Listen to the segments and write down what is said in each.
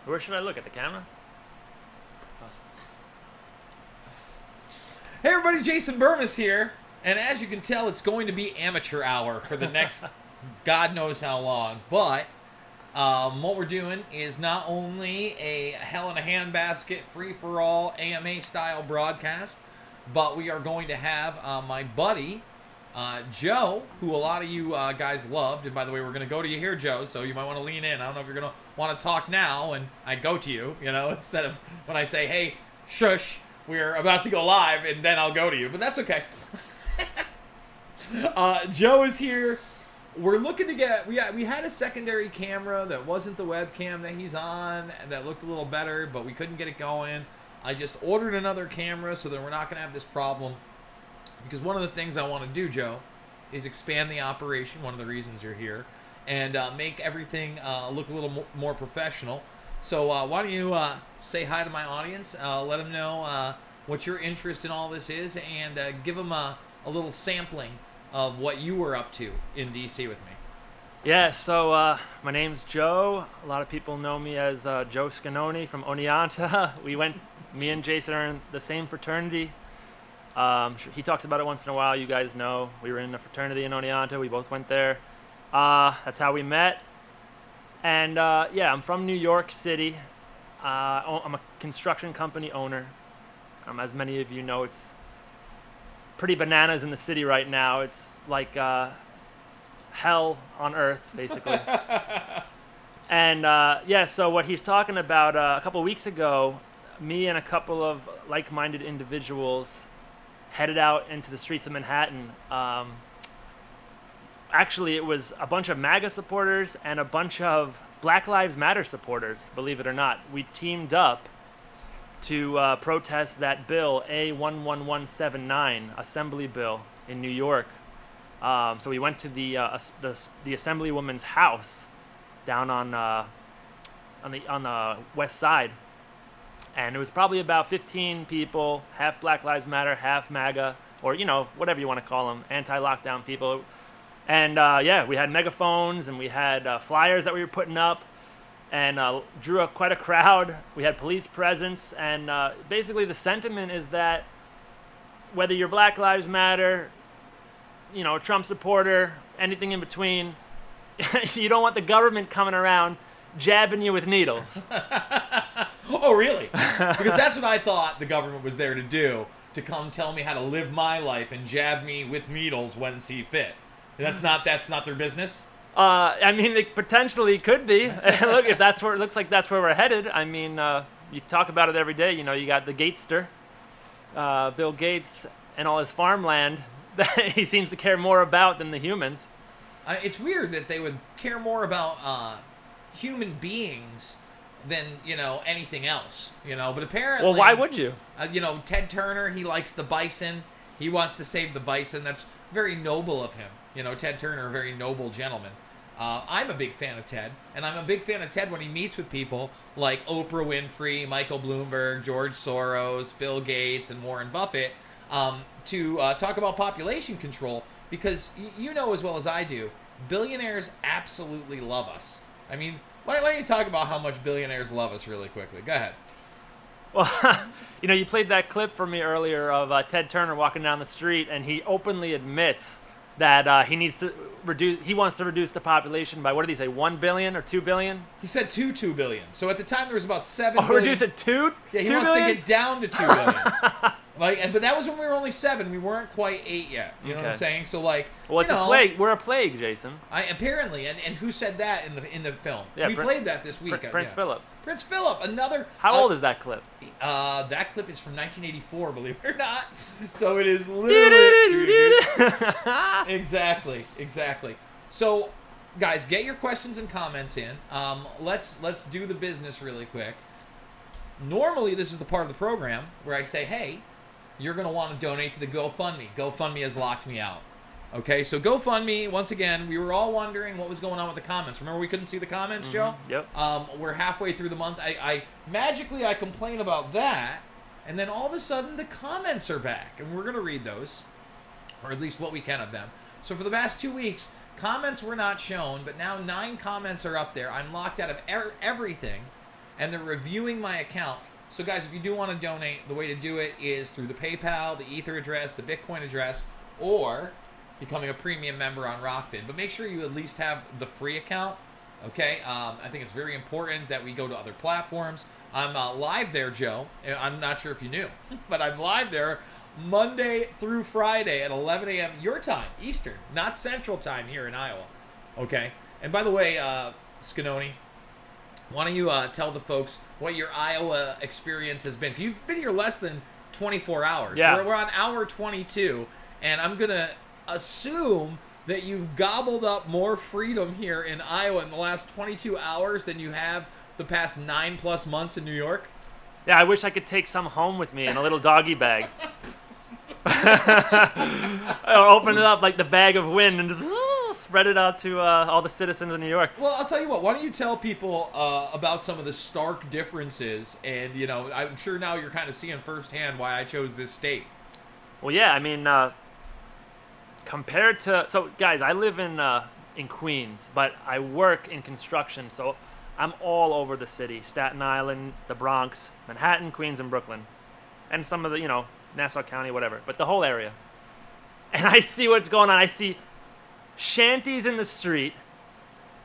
Where should I look? At the camera? Hey everybody, Jason Burmis here, and as you can tell, it's going to be amateur hour for the next God knows how long, but what we're doing is not only a Hell in a Handbasket free-for-all AMA-style broadcast, but we are going to have my buddy, Joe, who a lot of you guys loved, and by the way, we're going to go to you here, Joe, so you might want to lean in. I don't know if you're going to want to talk now, and I go to you, instead of when I say, hey, shush, we're about to go live, and then I'll go to you, but that's okay. Joe is here. We're looking to get, we had a secondary camera that wasn't the webcam that he's on, that looked a little better, but we couldn't get it going. I just ordered another camera so that we're not going to have this problem, because one of the things I want to do, Joe, is expand the operation, one of the reasons you're here, and make everything look a little more professional. So why don't you say hi to my audience, let them know what your interest in all this is, and give them a little sampling of what you were up to in DC with me. Yeah, so my name's Joe. A lot of people know me as Joe Scanoni from Oneonta. Me and Jason are in the same fraternity. He talks about it once in a while. You guys know we were in a fraternity in Oneonta. We both went there. That's how we met. And yeah, I'm from New York City. I'm a construction company owner. As many of you know, it's pretty bananas in the city right now. It's like hell on earth, basically. And yeah, so what he's talking about, a couple weeks ago, me and a couple of like-minded individuals headed out into the streets of Manhattan. Actually, it was a bunch of MAGA supporters and a bunch of Black Lives Matter supporters, believe it or not. We teamed up to protest that bill, A11179, Assembly Bill in New York. So we went to the Assemblywoman's house down on the west side, and it was probably about 15 people, half Black Lives Matter, half MAGA, or whatever you want to call them, anti-lockdown people. And yeah, we had megaphones and we had flyers that we were putting up, and drew up quite a crowd. We had police presence, and basically the sentiment is that whether you're Black Lives Matter, a Trump supporter, anything in between, you don't want the government coming around jabbing you with needles. Oh, really? Because that's what I thought the government was there to do, to come tell me how to live my life and jab me with needles when see fit. That's not their business? I mean, it potentially could be. Look, if that's where it looks like that's where we're headed. I mean, you talk about it every day. You got the Gatester, Bill Gates, and all his farmland that he seems to care more about than the humans. It's weird that they would care more about human beings than anything else. But apparently, well, why would you? Ted Turner, he likes the bison. He wants to save the bison. That's very noble of him. Ted Turner, a very noble gentleman. I'm a big fan of Ted, and I'm a big fan of Ted when he meets with people like Oprah Winfrey, Michael Bloomberg, George Soros, Bill Gates, and Warren Buffett to talk about population control, because as well as I do, billionaires absolutely love us. I mean, why don't you talk about how much billionaires love us really quickly? Go ahead. Well, you played that clip for me earlier of Ted Turner walking down the street, and he openly admits that he wants to reduce the population by, what did he say, 1 billion or 2 billion? He said 2 billion. So at the time there was about 7 billion. Reduce it 2? Yeah, he 2 wants billion? to get down to 2 billion. But that was when we were only 7. We weren't quite 8 yet. You know what I'm saying? So well, it's a plague. We're a plague, Jason. Apparently, and who said that in the film? Yeah, we played that this week. Prince Philip. Prince Philip, another. How old is that clip? That clip is from 1984, believe it or not. So it is literally. Exactly. So, guys, get your questions and comments in. Let's do the business really quick. Normally, this is the part of the program where I say, hey, you're going to want to donate to the Gofundme. Gofundme has locked me out. Okay, so GoFundMe, once again, we were all wondering what was going on with the comments. Remember we couldn't see the comments, Joe? Yep. We're halfway through the month. I magically complain about that, and then all of a sudden the comments are back, and we're going to read those, or at least what we can of them. So for the past 2 weeks, comments were not shown, but now 9 comments are up there. I'm locked out of everything. and they're reviewing my account. So guys, if you do want to donate, the way to do it is through the PayPal, the Ether address, the Bitcoin address, or becoming a premium member on Rockfin. But make sure you at least have the free account, okay? I think it's very important that we go to other platforms. I'm live there, Joe. I'm not sure if you knew, but I'm live there Monday through Friday at 11 a.m. your time, Eastern, not Central time here in Iowa, okay? And by the way, Scanoni, why don't you tell the folks what your Iowa experience has been? 'Cause you've been here less than 24 hours. Yeah. We're on hour 22, and I'm going to assume that you've gobbled up more freedom here in Iowa in the last 22 hours than you have the past 9+ months in New York. Yeah, I wish I could take some home with me in a little doggy bag. I'll open it up like the bag of wind and just spread it out to all the citizens of New York. Well, I'll tell you what. Why don't you tell people about some of the stark differences? And, you know, I'm sure now you're kind of seeing firsthand why I chose this state. Well, yeah, I mean, compared to... So, guys, I live in Queens, but I work in construction, so I'm all over the city. Staten Island, the Bronx, Manhattan, Queens, and Brooklyn. And some of the, you know, Nassau County, whatever. But the whole area. And I see what's going on. I see shanties in the street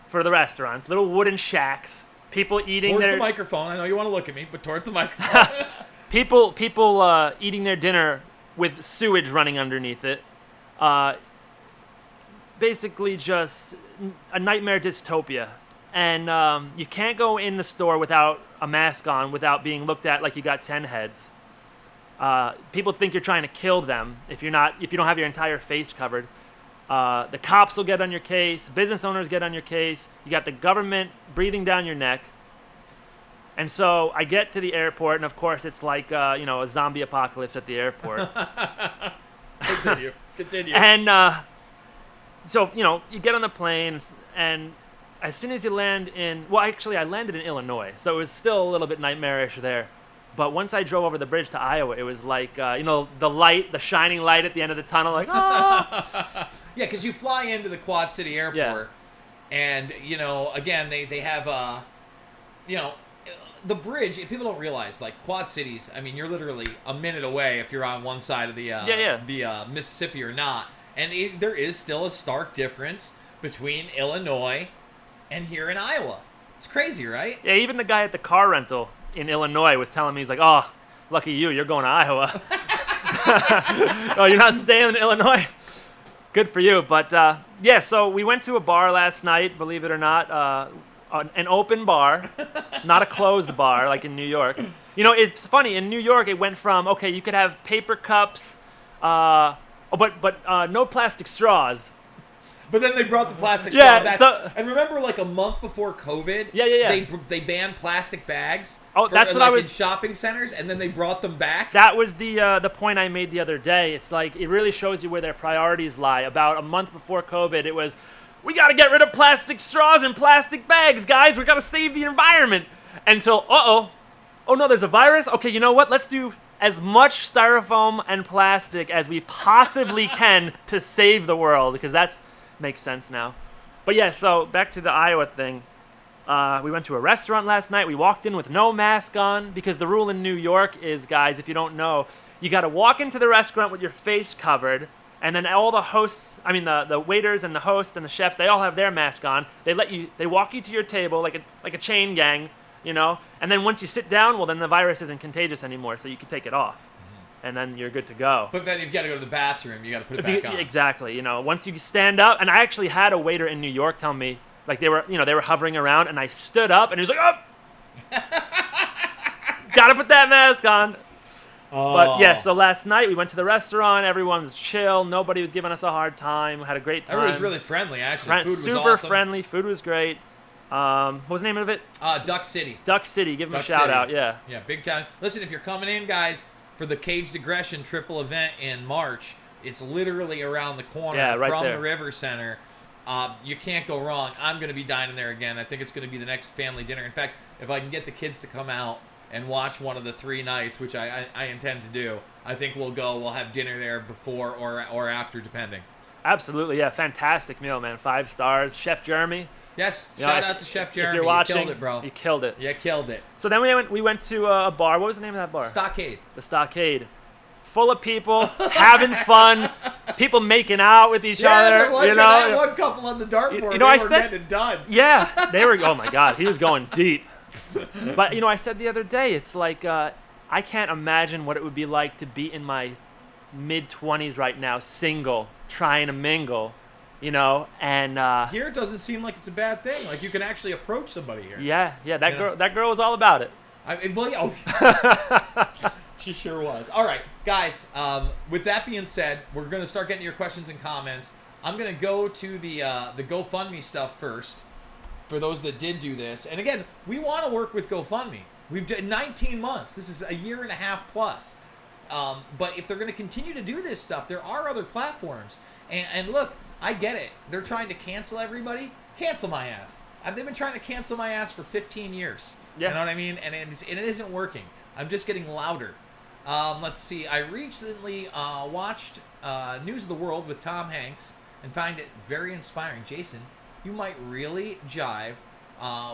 for the restaurants, little wooden shacks, people eating towards their... the microphone. I know you want to look at me, but towards the microphone. people eating their dinner with sewage running underneath it. Basically just a nightmare dystopia. And you can't go in the store without a mask on, without being looked at like you got 10 heads. People think you're trying to kill them if you don't have your entire face covered. The cops will get on your case. Business owners get on your case. You got the government breathing down your neck. And so I get to the airport, and of course it's like you know, a zombie apocalypse at the airport. Continue. And so, you know, you get on the plane, and as soon as you land in... Well, actually, I landed in Illinois, so it was still a little bit nightmarish there. But once I drove over the bridge to Iowa, it was like, you know, the shining light at the end of the tunnel, like, oh! Yeah, because you fly into the Quad City Airport, Yeah. and, you know, again, they have, you know, the bridge, people don't realize, like, Quad Cities, I mean, you're literally a minute away if you're on one side of the Mississippi or not. And there is still a stark difference between Illinois and here in Iowa. It's crazy, right? Yeah, even the guy at the car rental in Illinois was telling me, he's like, oh, lucky you're going to Iowa. Oh, you're not staying in Illinois? Good for you. But, yeah, so we went to a bar last night, believe it or not, an open bar, not a closed bar like in New York. You know, it's funny. In New York, it went from, okay, you could have paper cups, but no plastic straws. But then they brought the plastic straw back. So, and remember, like a month before COVID, Yeah. they banned plastic bags. That's what I was... in shopping centers, and then they brought them back. That was the point I made the other day. It's like, it really shows you where their priorities lie. About a month before COVID, it was, we got to get rid of plastic straws and plastic bags, guys. We got to save the environment. Until, oh no, there's a virus? Okay, you know what? Let's do as much styrofoam and plastic as we possibly can to save the world, because that's... makes sense now. But yeah, so back to the Iowa thing. We went to a restaurant last night. We walked in with no mask on, because the rule in New York is, guys, if you don't know, you got to walk into the restaurant with your face covered, and then all the hosts, I mean the waiters and the host and the chefs, they all have their mask on. They walk you to your table like a chain gang, you know, and then once you sit down, well, then the virus isn't contagious anymore, so you can take it off. And then you're good to go. But then you've got to go to the bathroom. You got to put it back on. Exactly. You know, once you stand up, and I actually had a waiter in New York tell me, like they were hovering around, and I stood up, and he was like, oh, gotta put that mask on. Oh. But yeah, so last night we went to the restaurant. Everyone's chill. Nobody was giving us a hard time. We had a great time. Everybody was really friendly, actually. Food was super awesome. friendly. Food was great. What was the name of it? Duck City. Duck City. Give them a shout out. Yeah. Yeah, big time. Listen, if you're coming in, guys, for the Caged Aggression triple event in March, it's literally around the corner from the River Center. You can't go wrong. I'm going to be dining there again. I think it's going to be the next family dinner. In fact, if I can get the kids to come out and watch one of the 3 nights, which I intend to do, I think we'll go. We'll have dinner there before or after, depending. Absolutely, yeah. Fantastic meal, man. 5 stars. Chef Jeremy. Yes. You know, Shout out to Chef Jeremy. If you're watching, you killed it, bro. You killed it. You killed it. So then we went to a bar. What was the name of that bar? Stockade. The Stockade. Full of people having fun, people making out with each other. That one couple on the dartboard. They were getting it done. Yeah, they were. Oh my God, he was going deep. But I said the other day, it's like I can't imagine what it would be like to be in my mid-20s right now, single, trying to mingle. And here it doesn't seem like it's a bad thing. Like you can actually approach somebody here. Yeah, that girl was all about it. She sure was. All right, guys. With that being said, we're gonna start getting your questions and comments. I'm gonna go to the GoFundMe stuff first. For those that did do this, and again, we want to work with GoFundMe. We've done 19 months. This is a year and a half plus. But if they're gonna continue to do this stuff, there are other platforms. And look, I get it. They're trying to cancel everybody. Cancel my ass. They've been trying to cancel my ass for 15 years. Yeah. You know what I mean? And it isn't working. I'm just getting louder. Let's see. I recently watched News of the World with Tom Hanks and find it very inspiring. Jason, you might really jive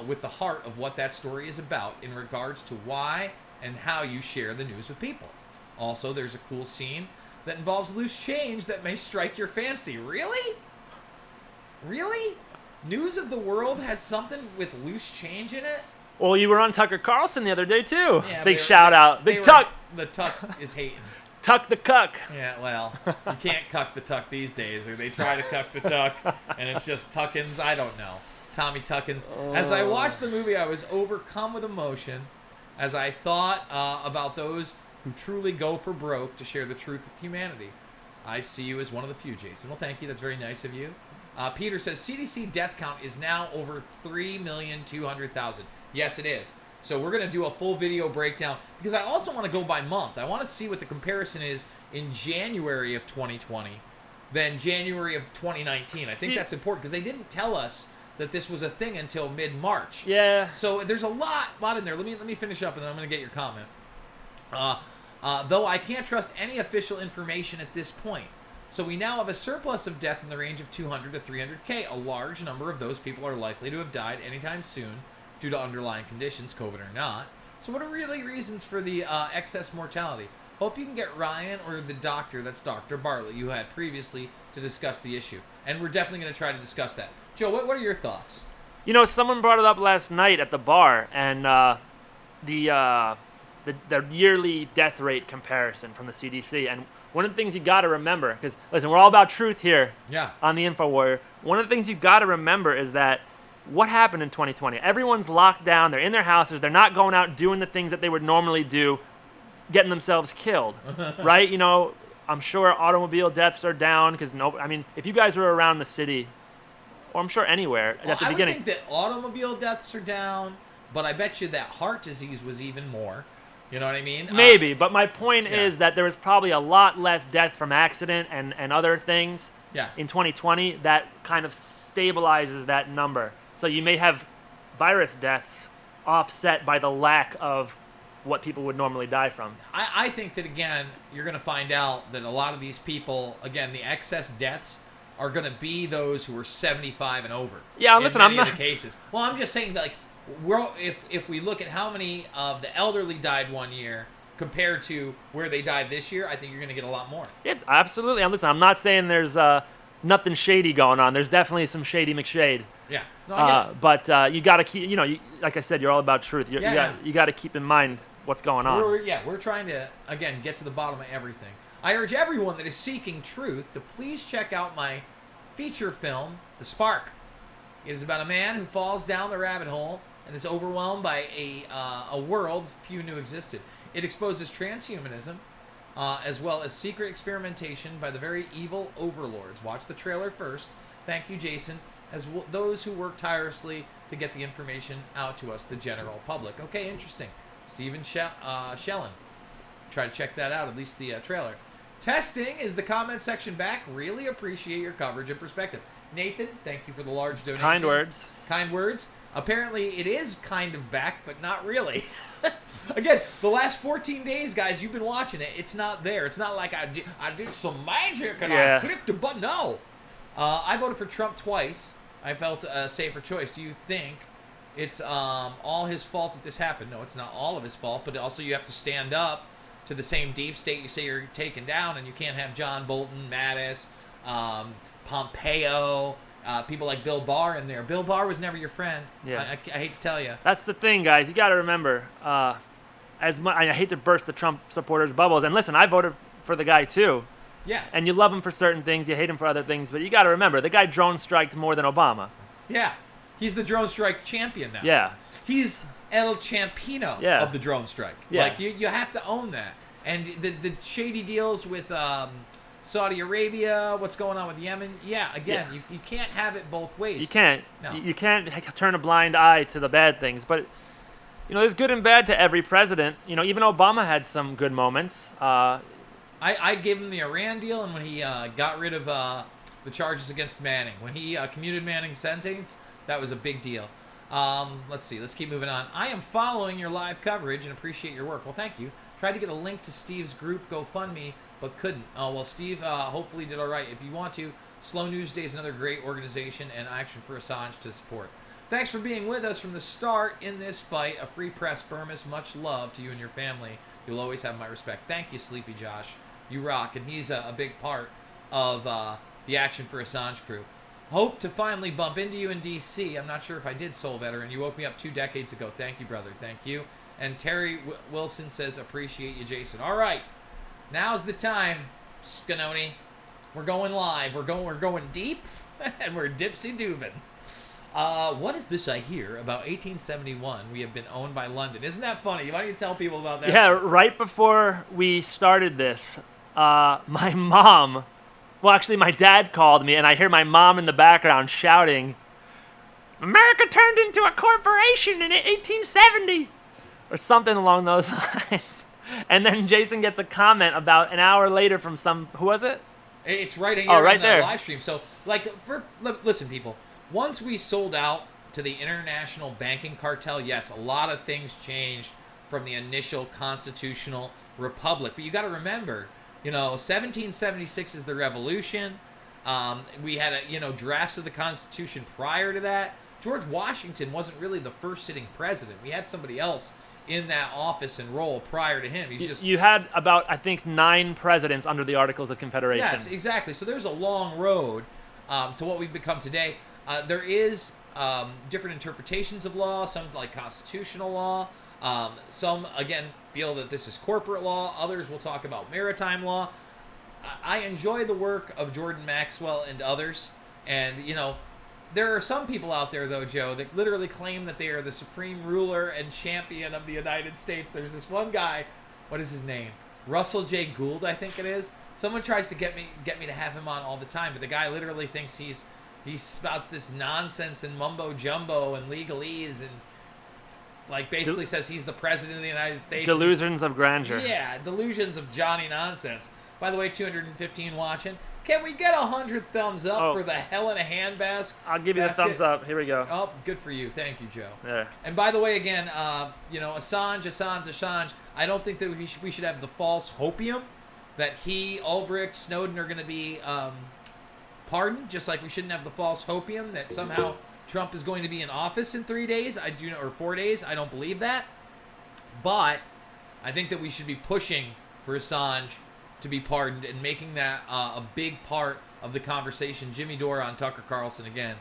with the heart of what that story is about in regards to why and how you share the news with people. Also, there's a cool scene that involves loose change that may strike your fancy. Really? Really? News of the World has something with loose change in it? Well, you were on Tucker Carlson the other day, too. Yeah, Big shout out. Big Tuck. The Tuck is hating. Tuck the cuck. Yeah, well, you can't cuck the Tuck these days, or they try to cuck the Tuck, and it's just Tuckins. I don't know. Tommy Tuckins. As I watched the movie, I was overcome with emotion as I thought about those who truly go for broke to share the truth of humanity. I see you as one of the few, Jason. Well, thank you. That's very nice of you. Peter says, CDC death count is now over 3,200,000. Yes, it is. So we're going to do a full video breakdown because I also want to go by month. I want to see what the comparison is in January of 2020 than January of 2019. I think that's important because they didn't tell us that this was a thing until mid-March. Yeah. So there's a lot in there. Let me finish up and then I'm going to get your comment. Though I can't trust any official information at this point. So we now have a surplus of death in the range of 200 to 300K. A large number of those people are likely to have died anytime soon due to underlying conditions, COVID or not. So what are really reasons for the excess mortality? Hope you can get Ryan or the doctor, that's Dr. Bartlett, you had previously to discuss the issue. And we're definitely going to try to discuss that. Joe, what are your thoughts? Someone brought it up last night at the bar, and the yearly death rate comparison from the CDC. And one of the things you got to remember, because, listen, we're all about truth here on the Info Warrior. One of the things you got to remember is that what happened in 2020? Everyone's locked down. They're in their houses. They're not going out doing the things that they would normally do, getting themselves killed, right? I'm sure automobile deaths are down because if you guys were around the city, or I'm sure anywhere at the beginning. I would think that automobile deaths are down, but I bet you that heart disease was even more. You know what I mean? Maybe, but my point is that there was probably a lot less death from accident and other things in 2020 that kind of stabilizes that number. So you may have virus deaths offset by the lack of what people would normally die from. I think that, again, you're going to find out that a lot of these people, again, the excess deaths are going to be those who are 75 and over. Yeah, listen, in many of the cases. Well, I'm just saying, like, if we look at how many of the elderly died one year compared to where they died this year, I think you're going to get a lot more. Yes, absolutely. And listen, I'm not saying there's nothing shady going on. There's definitely some shady McShade. Yeah. No, I get it. But you got to keep, like I said, you're all about truth. You got to keep in mind what's going on. We're trying to, again, get to the bottom of everything. I urge everyone that is seeking truth to please check out my feature film, The Spark. It is about a man who falls down the rabbit hole and is overwhelmed by a world few knew existed. It exposes transhumanism, as well as secret experimentation by the very evil overlords. Watch the trailer first. Thank you, Jason, as those who work tirelessly to get the information out to us, the general public. Okay, interesting. Stephen Shellen. Try to check that out, at least the trailer. Testing is the comment section back. Really appreciate your coverage and perspective. Nathan, thank you for the large donation. Kind words. Kind words. Apparently, it is kind of back, but not really. Again, the last 14 days, guys, you've been watching it. It's not there. It's not like I did some magic and I clicked a button. No. I voted for Trump twice. I felt a safer choice. Do you think it's all his fault that this happened? No, it's not all of his fault, but also you have to stand up to the same deep state you say you're taking down, and you can't have John Bolton, Mattis, Pompeo, people like Bill Barr in there. Bill Barr was never your friend. Yeah. I hate to tell you. That's the thing, guys. You got to remember, I hate to burst the Trump supporters' bubbles. And listen, I voted for the guy too. Yeah. And you love him for certain things, you hate him for other things, but you got to remember, the guy drone striked more than Obama. Yeah. He's the drone strike champion now. Yeah. He's El Champino of the drone strike. Yeah. Like, you have to own that. And the shady deals with Saudi Arabia, what's going on with Yemen, again, you can't have it both ways. You can't. No. You can't turn a blind eye to the bad things. But, there's good and bad to every president. Even Obama had some good moments. I gave him the Iran deal, and when he got rid of the charges against Manning, when he commuted Manning's sentence, that was a big deal. Let's see. Let's keep moving on. I am following your live coverage and appreciate your work. Well, thank you. Tried to get a link to Steve's group GoFundMe, but couldn't. Oh, well, Steve hopefully did all right. If you want to, Slow News Day is another great organization and Action for Assange to support. Thanks for being with us from the start in this fight. A free press, Burmis. Much love to you and your family. You'll always have my respect. Thank you, Sleepy Josh. You rock, and he's a big part of the Action for Assange crew. Hope to finally bump into you in D.C. I'm not sure if I did, Soul Veteran. You woke me up 2 decades ago. Thank you, brother. Thank you. And Terry Wilson says, appreciate you, Jason. All right. Now's the time, Scanoni. We're going live. We're going deep, and we're dipsy-doovin'. What is this I hear about 1871? We have been owned by London. Isn't that funny? Why don't you tell people about that? Yeah, right before we started this, my mom, well, actually, my dad called me, and I hear my mom in the background shouting, America turned into a corporation in 1870, or something along those lines. And then Jason gets a comment about an hour later from who was it? It's right here right on there. The live stream. So, listen, people. Once we sold out to the international banking cartel, yes, a lot of things changed from the initial constitutional republic. But you got to remember, 1776 is the revolution. We had drafts of the Constitution prior to that. George Washington wasn't really the first sitting president. We had somebody else in that office and role prior to him. You had about, I think, 9 presidents under the Articles of Confederation. Yes, exactly. So there's a long road to what we've become today. There is different interpretations of law, some like constitutional law. Some, again, feel that this is corporate law. Others will talk about maritime law. I enjoy the work of Jordan Maxwell and others. And, there are some people out there, though, Joe, that literally claim that they are the supreme ruler and champion of the United States. There's this one guy, what is his name? Russell J. Gould, I think it is. Someone tries to get me to have him on all the time, but the guy literally thinks he spouts this nonsense and mumbo jumbo and legalese and basically says he's the president of the United States. Delusions of grandeur. Yeah, delusions of Johnny nonsense. By the way, 215 watching. Can we get 100 thumbs up for the hell in a handbasket? I'll give you the thumbs up. Here we go. Oh, good for you. Thank you, Joe. Yeah. And by the way, again, Assange. I don't think that we should have the false hopium that he, Ulbricht, Snowden are going to be pardoned, just like we shouldn't have the false hopium that somehow Trump is going to be in office in 3 days. Or 4 days. I don't believe that. But I think that we should be pushing for Assange to be pardoned and making that a big part of the conversation. Jimmy Dore on Tucker Carlson again.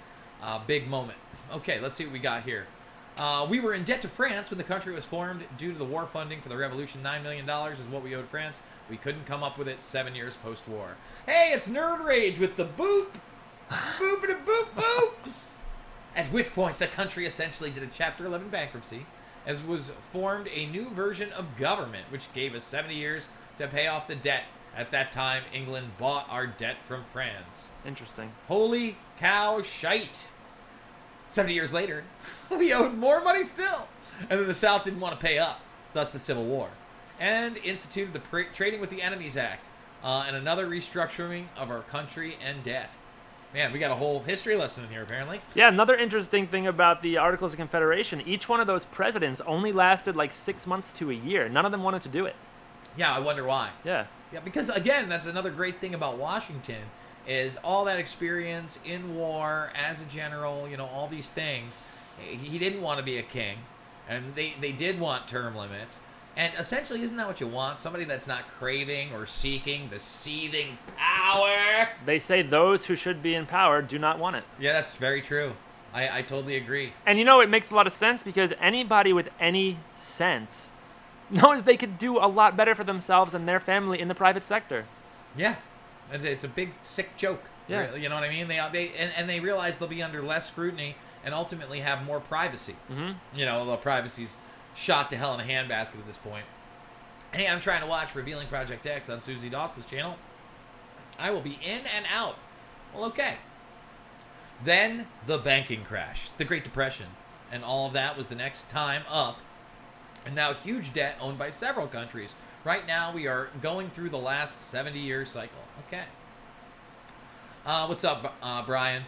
Big moment. Okay, let's see what we got here. We were in debt to France when the country was formed due to the war funding for the revolution. $9 million is what we owed France. We couldn't come up with it 7 years post-war. Hey, it's Nerd Rage with the boop. Boop-a-da-boop, boop. At which point the country essentially did a Chapter 11 bankruptcy, as was formed a new version of government, which gave us 70 years to pay off the debt. At that time, England bought our debt from France. Interesting. Holy cow shite. 70 years later, we owed more money still. And then the South didn't want to pay up, thus the Civil War. And instituted the Trading with the Enemies Act, and another restructuring of our country and debt. Man, we got a whole history lesson in here, apparently. Yeah, another interesting thing about the Articles of Confederation, each one of those presidents only lasted 6 months to a year. None of them wanted to do it. Yeah, I wonder why. Yeah. Yeah, because, again, that's another great thing about Washington is all that experience in war as a general, all these things. He didn't want to be a king, and they did want term limits. And essentially, isn't that what you want? Somebody that's not craving or seeking the seething power. They say those who should be in power do not want it. Yeah, that's very true. I totally agree. And it makes a lot of sense because anybody with any sense knows they could do a lot better for themselves and their family in the private sector. Yeah, it's a big sick joke. Yeah. Really, you know what I mean? They realize they'll be under less scrutiny and ultimately have more privacy. Mm-hmm. Although privacy's shot to hell in a handbasket at this point. Hey, I'm trying to watch Revealing Project X on Susie Dawson's channel. I will be in and out. Well, okay. Then the banking crash, the Great Depression, and all of that was the next time up. And now huge debt owned by several countries. Right now we are going through the last 70-year cycle. Okay. What's up, Brian?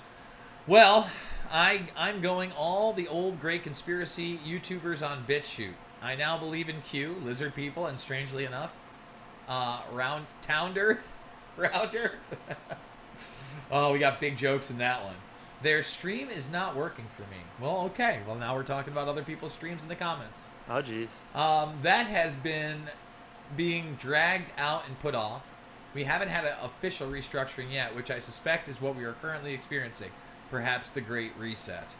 Well, I'm going all the old great conspiracy YouTubers on BitChute. I now believe in Q, lizard people, and strangely enough, round Earth. Oh, we got big jokes in that one. Their stream is not working for me. Well, okay. Well, now we're talking about other people's streams in the comments. Oh, geez. That has been being dragged out and put off. We haven't had an official restructuring yet, which I suspect is what we are currently experiencing. Perhaps the Great Reset.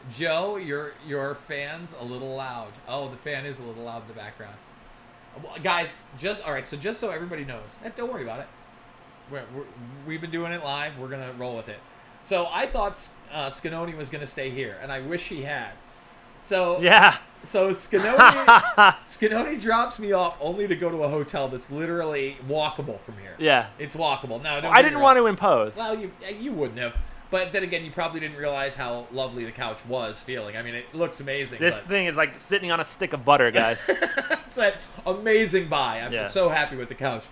Joe, your fan's a little loud. Oh, the fan is a little loud in the background. Guys, just so everybody knows, don't worry about it. We've been doing it live. We're going to roll with it. So I thought Scanoni was going to stay here, and I wish he had. So yeah. So Scanoni drops me off only to go to a hotel that's literally walkable from here. Yeah. It's walkable. Now, I didn't want to impose. Well, you wouldn't have. But then again, you probably didn't realize how lovely the couch was feeling. I mean, it looks amazing. This thing is like sitting on a stick of butter, guys. It's an amazing buy. I'm Yeah. so happy with the couch.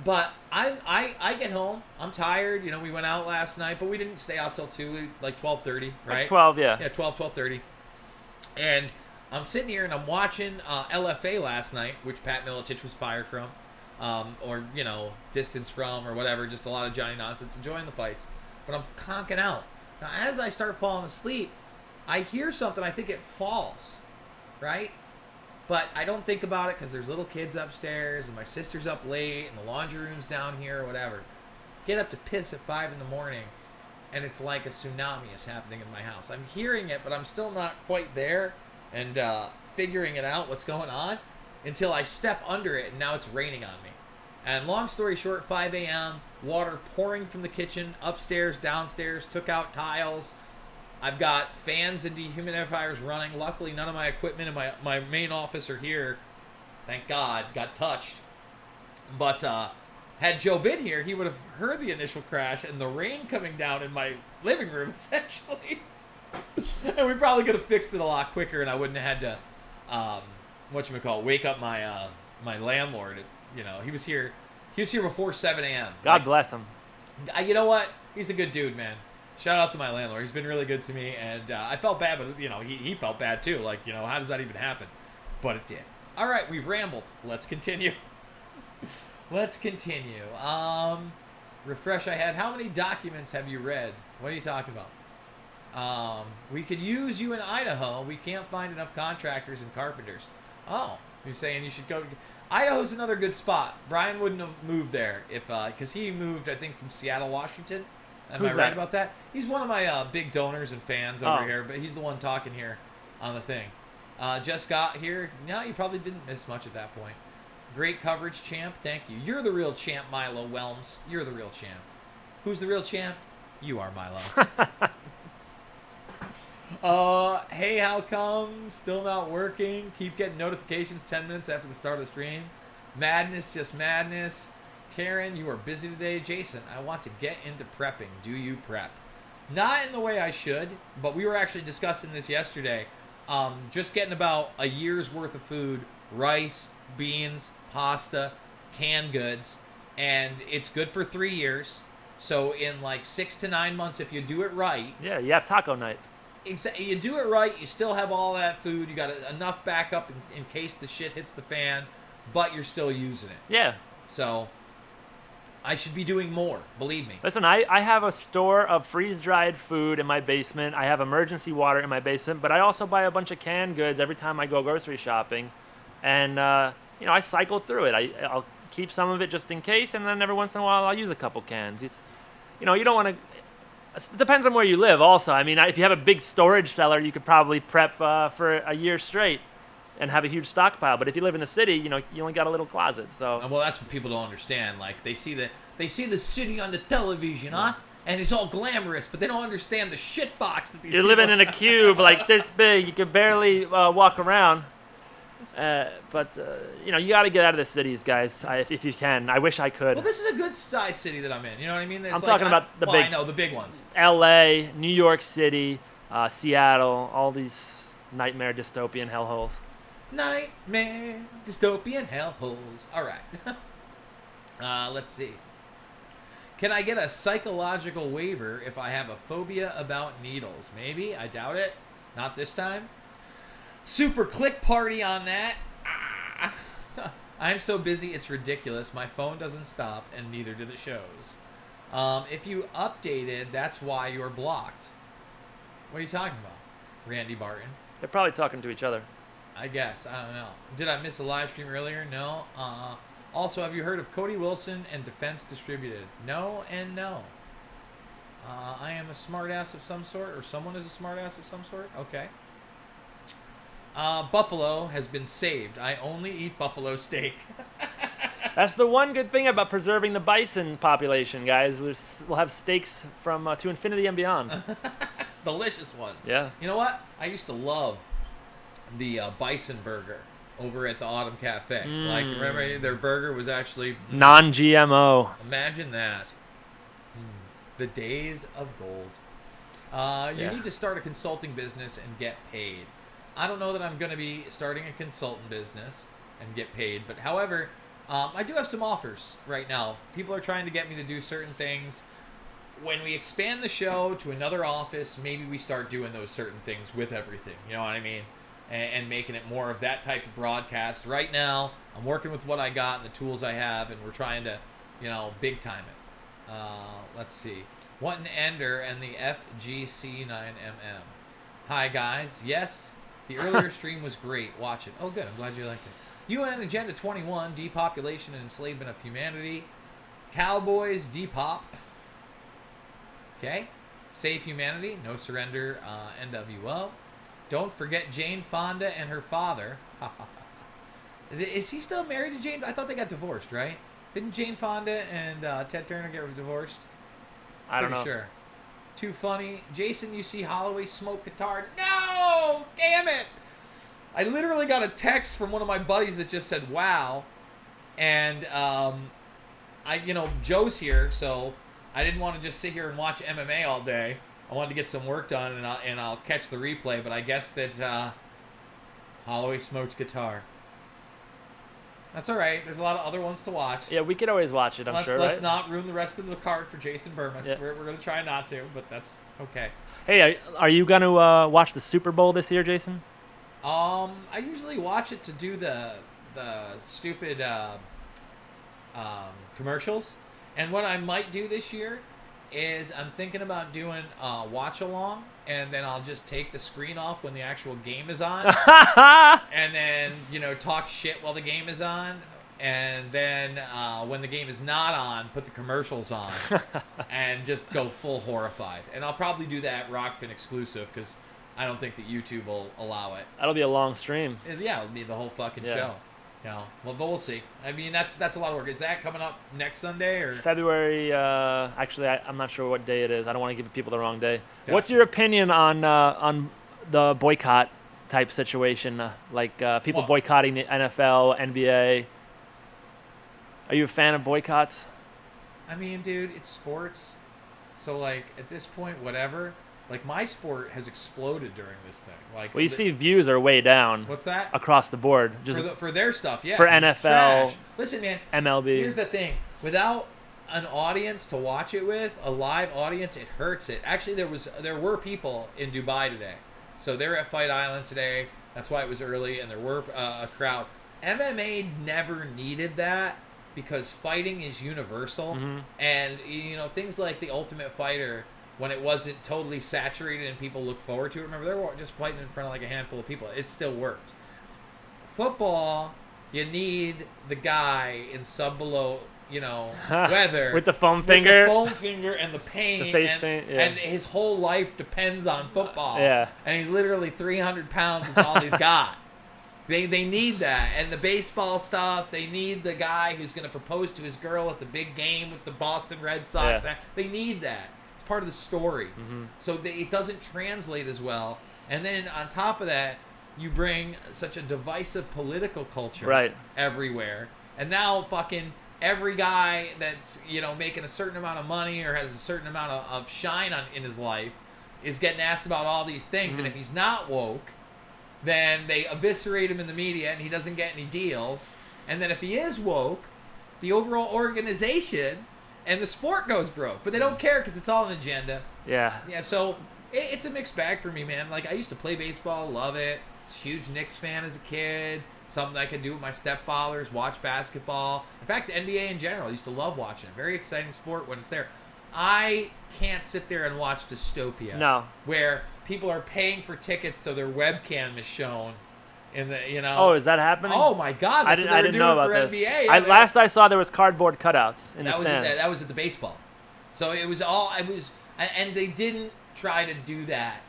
But I get home. I'm tired. We went out last night, but we didn't stay out till 2, like 12:30, right? Like 12, yeah. Yeah, 12:30. And I'm sitting here and I'm watching LFA last night, which Pat Miletich was fired from, or distanced from, or whatever. Just a lot of Johnny nonsense, enjoying the fights. But I'm conking out. Now, as I start falling asleep, I hear something. I think it falls, right? But I don't think about it because there's little kids upstairs and my sister's up late and the laundry room's down here or whatever. Get up to piss at 5 in the morning and it's like a tsunami is happening in my house. I'm hearing it, but I'm still not quite there and figuring it out what's going on until I step under it and now it's raining on me. And long story short, 5 a.m., water pouring from the kitchen, upstairs, downstairs, took out tiles. I've got fans and dehumidifiers running. Luckily, none of my equipment in my main office are here. Thank God, got touched. But had Joe been here, he would have heard the initial crash and the rain coming down in my living room, essentially. And we probably could have fixed it a lot quicker, and I wouldn't have had to, wake up my landlord. He was here before 7 a.m. God bless him. You know what? He's a good dude, man. Shout out to my landlord. He's been really good to me, and I felt bad, but he felt bad too. Like, how does that even happen? But it did. All right, we've rambled. Let's continue. Refresh I had. How many documents have you read? What are you talking about? We could use you in Idaho. We can't find enough contractors and carpenters. Oh, you're saying you should go. Idaho's another good spot. Brian wouldn't have moved there because he moved, I think, from Seattle, Washington. Am I right about that? He's one of my big donors and fans over here, but he's the one talking here on the thing. Just got here. No, you probably didn't miss much at that point. Great coverage, champ. Thank you. You're the real champ, Milo Whelms. You're the real champ. Who's the real champ? You are, Milo. Hey, how come? Still not working. Keep getting notifications 10 minutes after the start of the stream. Madness, just madness. Karen, you are busy today. Jason, I want to get into prepping. Do you prep? Not in the way I should, but we were actually discussing this yesterday. Just getting about a year's worth of food, rice, beans, pasta, canned goods, and it's good for 3 years. So in like 6 to 9 months, if you do it right. Yeah, you have taco night. You do it right, you still have all that food. You got enough backup in case the shit hits the fan, but you're still using it. Yeah. So I should be doing more, believe me. Listen, I have a store of freeze-dried food in my basement. I have emergency water in my basement, but I also buy a bunch of canned goods every time I go grocery shopping. And, I cycle through it. I'll keep some of it just in case, and then every once in a while I'll use a couple cans. It's, you don't want to... It depends on where you live also. I mean, if you have a big storage cellar, you could probably prep for a year straight and have a huge stockpile. But if you live in the city, you only got a little closet. So well, that's what people don't understand. Like they see the city on the television, huh? And it's all glamorous, but they don't understand the shit box that these you're people living in a cube like this big. You could barely walk around. But you got to get out of the cities, guys, if you can. I wish I could. Well, this is a good size city that I'm in. You know what I mean? It's I'm talking about the big. I know the big ones. L.A., New York City, Seattle, all these nightmare dystopian hellholes. Nightmare dystopian hellholes. All right. Let's see. Can I get a psychological waiver if I have a phobia about needles? Maybe. I doubt it. Not this time. Super click party on that. I'm so busy, it's ridiculous. My phone doesn't stop, and neither do the shows. If you updated, that's why you're blocked. What are you talking about, Randy Barton? They're probably talking to each other. I guess. I don't know. Did I miss a live stream earlier? No. Also, have you heard of Cody Wilson and Defense Distributed? No and no. I am a smartass of some sort, or someone is a smartass of some sort? Okay. Buffalo has been saved. I only eat buffalo steak. That's the one good thing about preserving the bison population, guys. We'll have steaks from to infinity and beyond. Delicious ones. Yeah. You know what? I used to love the bison burger over at the Autumn Cafe. Like, remember, their burger was actually... non-GMO. Imagine that. The days of gold. You need to start a consulting business and get paid. I don't know that I'm going to be starting a consultant business and get paid, but however, I do have some offers right now. People are trying to get me to do certain things. When we expand the show to another office, maybe we start doing those certain things with everything. You know what I mean? And making it more of that type of broadcast. Right now, I'm working with what I got and the tools I have, and we're trying to, big time it. Let's see. Want an Ender and the FGC9MM. Hi, guys. Yes. The earlier stream was great. Watch it. Oh, good. I'm glad you liked it. UN Agenda 21, depopulation and enslavement of humanity. Cowboys, depop. Okay. Save humanity, no surrender, NWO. Don't forget Jane Fonda and her father. Is he still married to Jane? I thought they got divorced, right? Didn't Jane Fonda and Ted Turner get divorced? I don't know. Pretty sure. Too funny. Jason, you see Holloway smoke guitar? No! Damn it! I literally got a text from one of my buddies that just said, wow. And, Joe's here, so I didn't want to just sit here and watch MMA all day. I wanted to get some work done, and I'll catch the replay, but I guess that Holloway smoked guitar. That's all right. There's a lot of other ones to watch. Yeah, we could always watch it, Let's not ruin the rest of the card for Jason Burmas. Yeah. We're going to try not to, but that's okay. Hey, are you going to watch the Super Bowl this year, Jason? I usually watch it to do the stupid commercials. And what I might do this year is I'm thinking about doing watch along, and then I'll just take the screen off when the actual game is on, and then talk shit while the game is on, and then when the game is not on, put the commercials on, and just go full horrified. And I'll probably do that Rockfin exclusive because I don't think that YouTube will allow it. That'll be a long stream. Yeah, it'll be the whole fucking show. Well, but we'll see. I mean, that's a lot of work. Is that coming up next Sunday or February? Actually, I'm not sure what day it is. I don't want to give people the wrong day. Gotcha. What's your opinion on the boycott type situation? People boycotting the NFL, NBA. Are you a fan of boycotts? I mean, dude, it's sports. So at this point, whatever. My sport has exploded during this thing. You see views are way down. What's that? Across the board. Just for their stuff, yeah. For NFL. Listen, man. MLB. Here's the thing. Without an audience to watch it with, a live audience, it hurts it. Actually, there were people in Dubai today. So they're at Fight Island today. That's why it was early, and there were a crowd. MMA never needed that. because fighting is universal, Mm-hmm. and things like The Ultimate Fighter, when it wasn't totally saturated and people looked forward to it. Remember, they were just fighting in front of like a handful of people. It still worked. Football, you need the guy in sub below, weather with the foam finger, and the pain, the face paint, yeah. and his whole life depends on football. Yeah. And he's literally 300 pounds. It's all he's got. They need that. And the baseball stuff, they need the guy who's going to propose to his girl at the big game with the Boston Red Sox. Yeah. They need that. It's part of the story. Mm-hmm. So it doesn't translate as well. And then on top of that, you bring such a divisive political culture right. everywhere. And now fucking every guy that's, making a certain amount of money or has a certain amount of shine in his life is getting asked about all these things. Mm-hmm. And if he's not woke, then they eviscerate him in the media and he doesn't get any deals. And then if he is woke, the overall organization and the sport goes broke. But they don't care because it's all an agenda. Yeah. Yeah, so it's a mixed bag for me, man. Like, I used to play baseball, love it. I was a huge Knicks fan as a kid. Something I could do with my stepfathers, watch basketball. In fact, the NBA in general, I used to love watching it. Very exciting sport when it's there. I can't sit there and watch dystopia. No. Where people are paying for tickets so their webcam is shown in the, Oh, is that happening? Oh my God! That's I didn't know about for this. NBA. Last I saw, there was cardboard cutouts in the stands. That was at the baseball. So it was all. And they didn't try to do that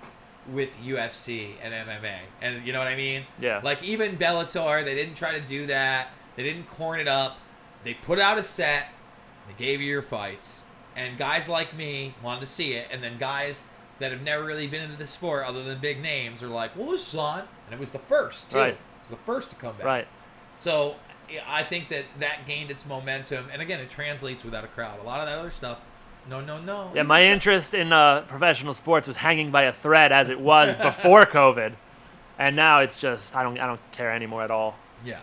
with UFC and MMA, and you know what I mean? Yeah. Like even Bellator, they didn't try to do that. They didn't corn it up. They put out a set. They gave you your fights, and guys like me wanted to see it, and then guys that have never really been into the sport other than big names are like, well, this is on. And it was the first, too. Right. It was the first to come back. Right. So I think that gained its momentum. And again, it translates without a crowd. A lot of that other stuff, no. Yeah, my interest in professional sports was hanging by a thread as it was before COVID. And now it's just, I don't care anymore at all. Yeah.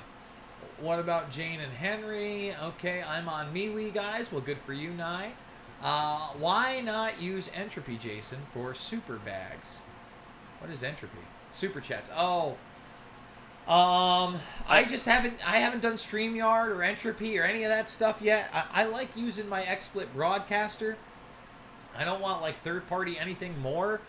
What about Jane and Henry? Okay, I'm on MeWe, guys. Well, good for you, Nye. Why not use Entropy, Jason, for super bags? What is Entropy? Super chats. Oh, I haven't done StreamYard or Entropy or any of that stuff yet. I like using my XSplit broadcaster. I don't want like third party anything more.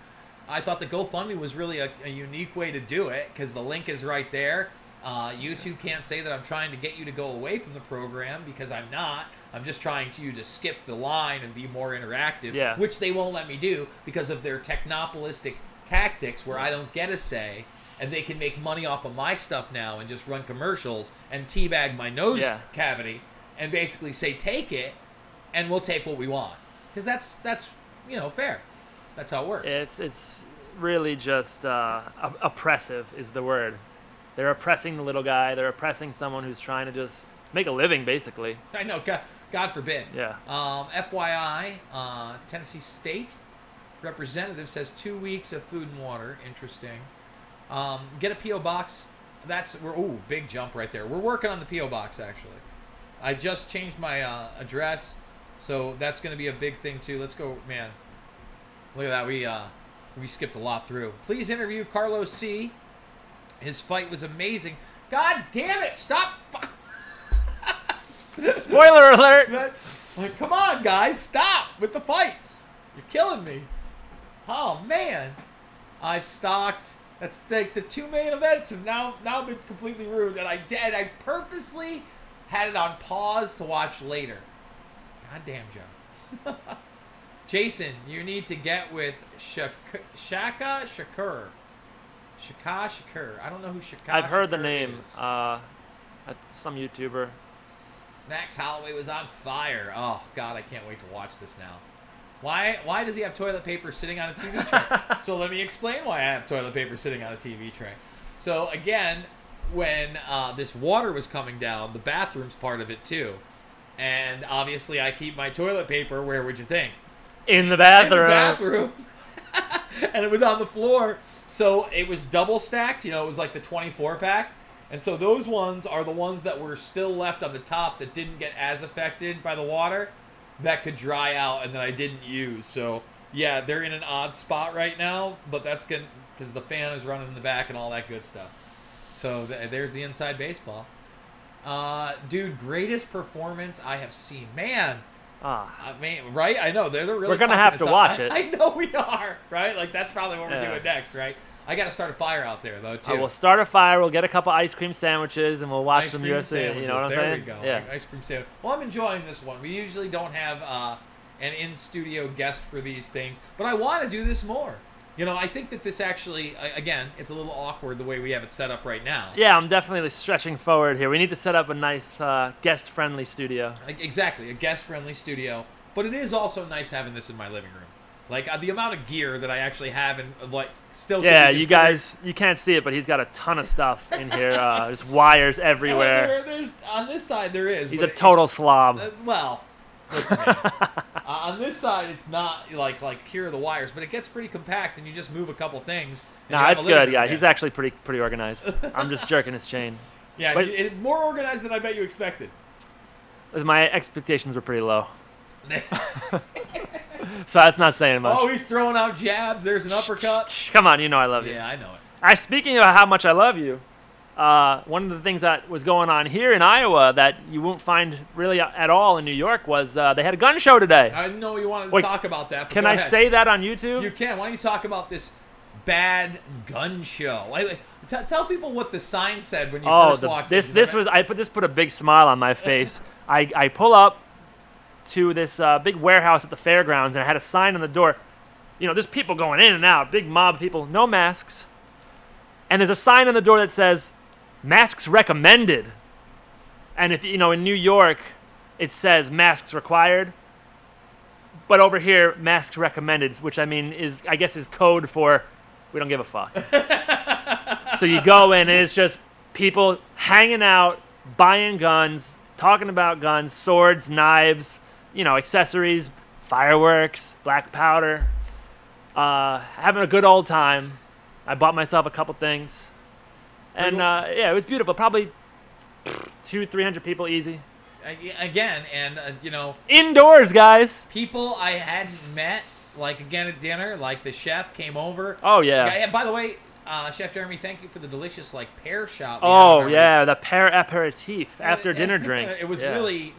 I thought the GoFundMe was really a unique way to do it because the link is right there. YouTube can't say that I'm trying to get you to go away from the program because I'm not. I'm just trying you to skip the line and be more interactive, which they won't let me do because of their technopolistic tactics where I don't get a say and they can make money off of my stuff now and just run commercials and teabag my nose cavity and basically say, take it and we'll take what we want. Because that's fair. That's how it works. It's really just oppressive is the word. They're oppressing the little guy. They're oppressing someone who's trying to just make a living, basically. I know. God forbid. Yeah. FYI, Tennessee State representative says 2 weeks of food and water. Interesting. Get a P.O. box. Big jump right there. We're working on the P.O. box, actually. I just changed my address, so that's going to be a big thing, too. Let's go, man. Look at that. We skipped a lot through. Please interview Carlos C. His fight was amazing. God damn it! Stop. Spoiler alert! Like, come on, guys, stop with the fights. You're killing me. Oh man, I've stocked. That's the two main events have now been completely ruined, and I purposely had it on pause to watch later. God damn, Joe. Jason, you need to get with Shaka Shakur. Shaka Shakur. I don't know who Shaka I've heard Shakur the name. is. Some YouTuber. Max Holloway was on fire. Oh, God, I can't wait to watch this now. Why does he have toilet paper sitting on a TV tray? So let me explain why I have toilet paper sitting on a TV tray. So, again, when this water was coming down, the bathroom's part of it, too. And, obviously, I keep my toilet paper, where would you think? In the bathroom. In the bathroom. And it was on the floor. So it was double stacked. It was like the 24-pack. And so those ones are the ones that were still left on the top that didn't get as affected by the water that could dry out and that I didn't use. So, yeah, they're in an odd spot right now. But that's good because the fan is running in the back and all that good stuff. So there's the inside baseball. Dude, greatest performance I have seen. Man. Ah. I mean, right? I know. They're really We're going to talking have to us up. watch it. I know we are, right? Like, that's probably what we're Yeah. doing next, right? I got to start a fire out there, though, too. We'll start a fire. We'll get a couple ice cream sandwiches, and we'll watch Ice some cream UFC. sandwiches. You know what I'm there saying? we go. Yeah. Ice cream sandwich. Well, I'm enjoying this one. We usually don't have an in-studio guest for these things, but I want to do this more. You know, I think that this actually, again, it's a little awkward the way we have it set up right now. Yeah, I'm definitely stretching forward here. We need to set up a nice guest-friendly studio. Exactly, a guest-friendly studio. But it is also nice having this in my living room. Like, the amount of gear that I actually have and, like, still Yeah, can be you considered- guys, you can't see it, but he's got a ton of stuff in here. There's wires everywhere. There's, on this side, there is. He's but a total slob. Well, listen, man. On this side, it's not like here are the wires, but it gets pretty compact, and you just move a couple things. And you Nah, have it's a living good. room Yeah, again. he's actually pretty organized. I'm just jerking his chain. Yeah, but- more organized than I bet you expected. My expectations were pretty low, so that's not saying much. Oh, he's throwing out jabs. There's an uppercut. Come on, you know I love you. Yeah, I know it. Speaking of how much I love you, one of the things that was going on here in Iowa that you won't find really at all in New York was they had a gun show today. I know you wanted to Wait, talk about that. But Can go I ahead. say that on YouTube? You can. Why don't you talk about this bad gun show? Tell people what the sign said when you first walked in. I put a big smile on my face. I pull up to this big warehouse at the fairgrounds, and I had a sign on the door. You know, there's people going in and out, big mob of people, no masks. And there's a sign on the door that says, masks recommended. And if, you know, in New York, it says masks required. But over here, masks recommended, which I mean I guess is code for we don't give a fuck. So you go in, and it's just people hanging out, buying guns, talking about guns, swords, knives, you know, accessories, fireworks, black powder, having a good old time. I bought myself a couple things, and yeah, it was beautiful. Probably 200-300 people easy. Again, and you know, indoors, guys. people I hadn't met, like again at dinner, like the chef came over. Oh yeah. Yeah, by the way, Chef Jeremy, thank you for the delicious like pear shot. we had Oh on our- yeah, the pear aperitif after dinner drink. It was Yeah. really.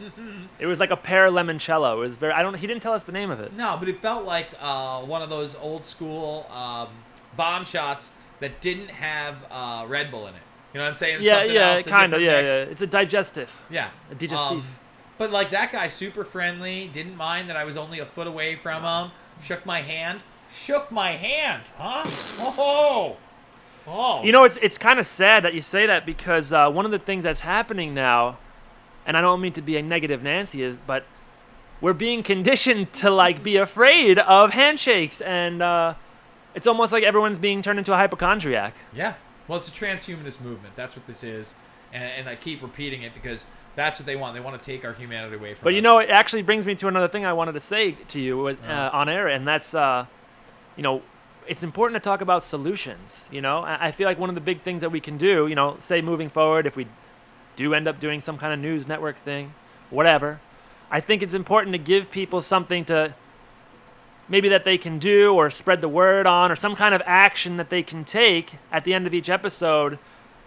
It was like a pear limoncello. It was very. He didn't tell us the name of it. No, but it felt like one of those old school bomb shots that didn't have Red Bull in it. You know what I'm saying? Yeah, Something yeah, else, a kind of. different Yeah, mix. yeah. It's a digestive. Yeah. A digestif. But like that guy, super friendly. Didn't mind that I was only a foot away from him. Shook my hand. Huh? Oh. You know, it's kind of sad that you say that because one of the things that's happening now, and I don't mean to be a negative Nancy, but we're being conditioned to like be afraid of handshakes, and it's almost like everyone's being turned into a hypochondriac. Yeah. Well, it's a transhumanist movement. That's what this is, and I keep repeating it because that's what they want. They want to take our humanity away from us. But you know, it actually brings me to another thing I wanted to say to you on air, and that's, you know, it's important to talk about solutions. You know, I feel like one of the big things that we can do, you know, say moving forward, if we do end up doing some kind of news network thing, whatever, I think it's important to give people something to maybe that they can do or spread the word on, or some kind of action that they can take at the end of each episode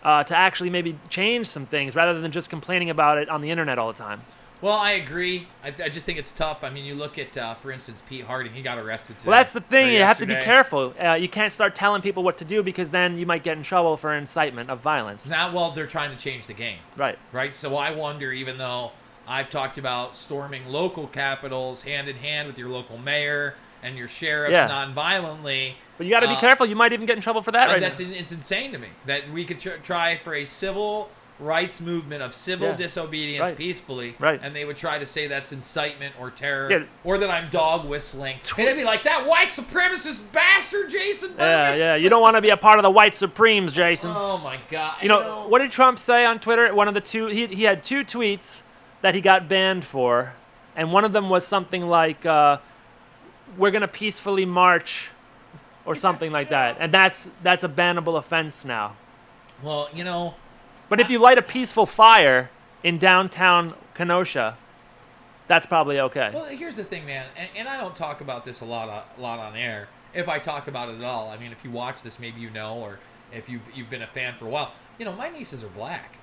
to actually maybe change some things rather than just complaining about it on the internet all the time. Well, I agree. I just think it's tough. I mean, you look at, for instance, Pete Harding. He got arrested today. Well, that's the thing. or You have to be yesterday. careful. You can't start telling people what to do because then you might get in trouble for incitement of violence. Now, well, they're trying to change the game. Right. Right? So I wonder, even though I've talked about storming local capitals hand in hand with your local mayor and your sheriffs Yeah. non-violently. But you got to be careful. You might even get in trouble for that right That's now. it's insane to me that we could try for a civil rights movement of civil Yeah. disobedience Right. peacefully, Right. and they would try to say that's incitement or terror, Yeah. or that I'm dog whistling. And they'd be like, that white supremacist bastard Jason Yeah, Berman. yeah. You don't want to be a part of the white supremes, Jason. Oh my God. You know, what did Trump say on Twitter? One of the two, he had two tweets that he got banned for, and one of them was something like, we're going to peacefully march, or something like that. And that's a bannable offense now. Well, you know, But if you light a peaceful fire in downtown Kenosha, that's probably okay. well, here's the thing, man, and I don't talk about this a lot on air. If I talk about it at all, I mean, if you watch this, maybe you know, or if you've been a fan for a while. my nieces are black.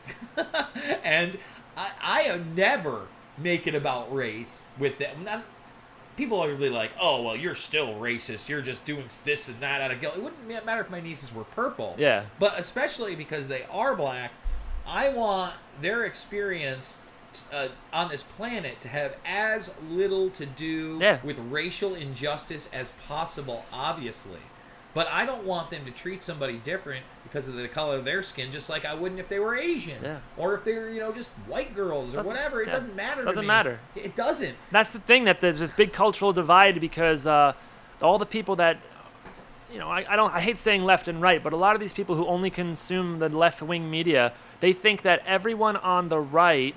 And I never make it about race with them. People are really like, oh, well, you're still racist. You're just doing this and that out of guilt. It wouldn't matter if my nieces were purple. Yeah. But especially because they are black, I want their experience on this planet to have as little to do with racial injustice as possible, obviously. But I don't want them to treat somebody different because of the color of their skin, just like I wouldn't if they were Asian. Yeah. Or if they're, just white girls or whatever. It doesn't matter to me. Doesn't matter. It doesn't. That's the thing, that there's this big cultural divide because all the people that, I hate saying left and right, but a lot of these people who only consume the left-wing media, they think that everyone on the right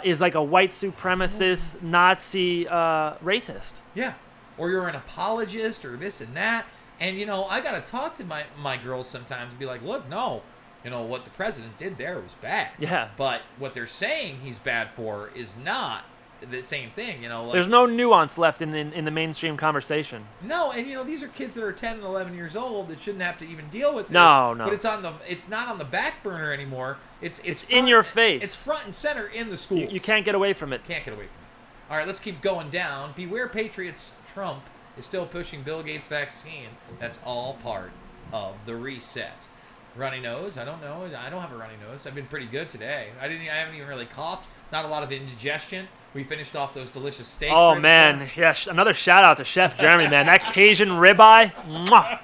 is like a white supremacist, Nazi, racist. Yeah. Or you're an apologist or this and that. And, I got to talk to my girls sometimes and be like, look, no, what the president did there was bad. Yeah. But what they're saying he's bad for is not the same thing, Like, there's no nuance left in the mainstream conversation. No, and, these are kids that are 10 and 11 years old that shouldn't have to even deal with this. No. But it's not on the back burner anymore. It's front, in your face. It's front and center in the schools. You can't get away from it. Can't get away from it. All right, let's keep going down. Beware Patriots. Trump is still pushing Bill Gates' vaccine. That's all part of the reset. Runny nose? I don't know. I don't have a runny nose. I've been pretty good today. I haven't even really coughed. Not a lot of indigestion. We finished off those delicious steaks. Oh, man. Yeah, another shout out to Chef Jeremy, man. That Cajun ribeye. Mwah.